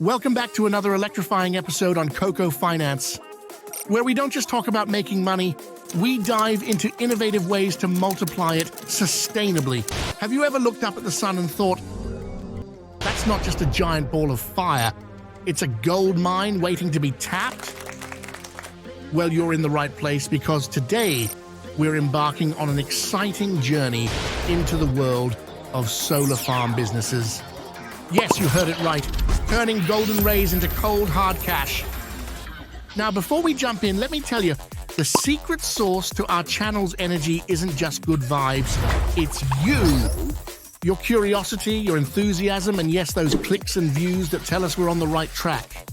Welcome back to another electrifying episode on CoCo Finance, where we don't just talk about making money, we dive into innovative ways to multiply it sustainably. Have you ever looked up at the sun and thought, that's not just a giant ball of fire, it's a gold mine waiting to be tapped? Well, you're in the right place because today we're embarking on an exciting journey into the world of solar farm businesses. Yes, you heard it right, turning golden rays into cold, hard cash. Now, before we jump in, let me tell you, the secret sauce to our channel's energy isn't just good vibes, it's you. Your curiosity, your enthusiasm, and yes, those clicks and views that tell us we're on the right track.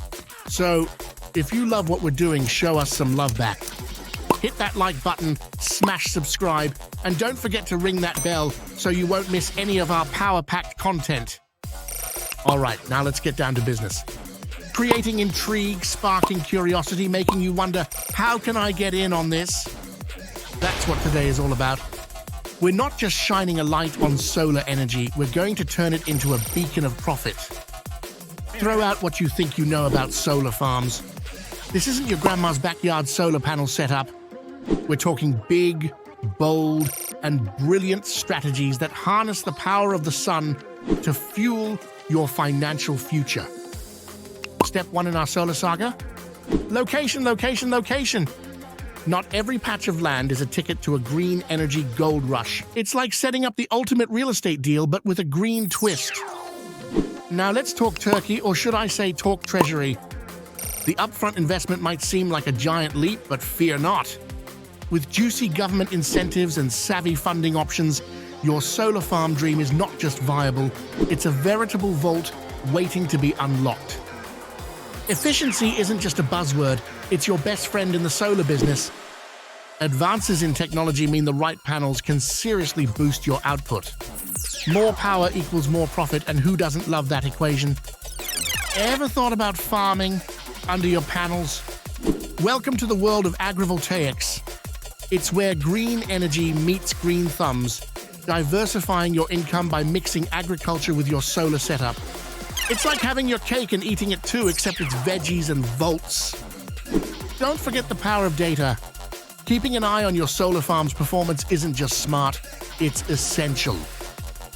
So, if you love what we're doing, show us some love back. Hit that like button, smash subscribe, and don't forget to ring that bell so you won't miss any of our power-packed content. All right, now let's get down to business. Creating intrigue, sparking curiosity, making you wonder, how can I get in on this? That's what today is all about. We're not just shining a light on solar energy, we're going to turn it into a beacon of profit. Throw out what you think you know about solar farms. This isn't your grandma's backyard solar panel setup. We're talking big, bold, and brilliant strategies that harness the power of the sun to fuel your financial future. Step 1 in our solar saga? Location, location, location. Not every patch of land is a ticket to a green energy gold rush. It's like setting up the ultimate real estate deal, but with a green twist. Now let's talk Turkey, or should I say talk Treasury. The upfront investment might seem like a giant leap, but fear not. With juicy government incentives and savvy funding options, your solar farm dream is not just viable, it's a veritable vault waiting to be unlocked. Efficiency isn't just a buzzword, it's your best friend in the solar business. Advances in technology mean the right panels can seriously boost your output. More power equals more profit, and who doesn't love that equation? Ever thought about farming under your panels? Welcome to the world of agrivoltaics. It's where green energy meets green thumbs, diversifying your income by mixing agriculture with your solar setup. It's like having your cake and eating it too, except it's veggies and volts. Don't forget the power of data. Keeping an eye on your solar farm's performance isn't just smart, it's essential.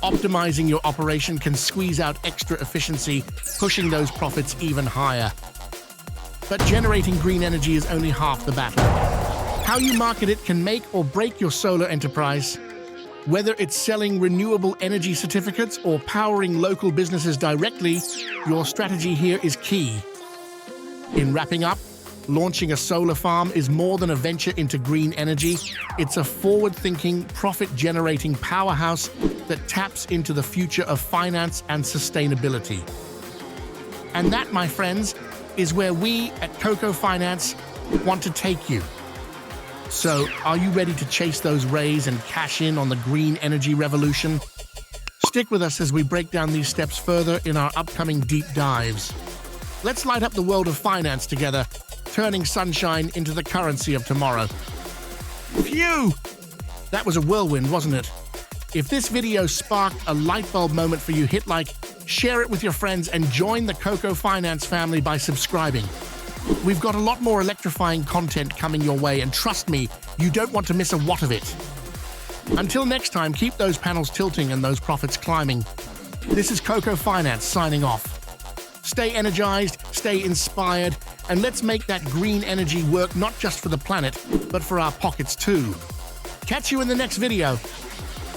Optimizing your operation can squeeze out extra efficiency, pushing those profits even higher. But generating green energy is only half the battle. How you market it can make or break your solar enterprise. Whether it's selling renewable energy certificates or powering local businesses directly, your strategy here is key. In wrapping up, launching a solar farm is more than a venture into green energy. It's a forward-thinking, profit-generating powerhouse that taps into the future of finance and sustainability. And that, my friends, is where we at CoCo Finance want to take you. So, are you ready to chase those rays and cash in on the green energy revolution? Stick with us as we break down these steps further in our upcoming deep dives. Let's light up the world of finance together, turning sunshine into the currency of tomorrow. Phew! That was a whirlwind, wasn't it? If this video sparked a light bulb moment for you, hit like, share it with your friends, and join the CoCo Finance family by subscribing. We've got a lot more electrifying content coming your way, and trust me, you don't want to miss a watt of it. Until next time, keep those panels tilting and those profits climbing. This is CoCo Finance signing off. Stay energized, stay inspired, and let's make that green energy work not just for the planet, but for our pockets too. Catch you in the next video.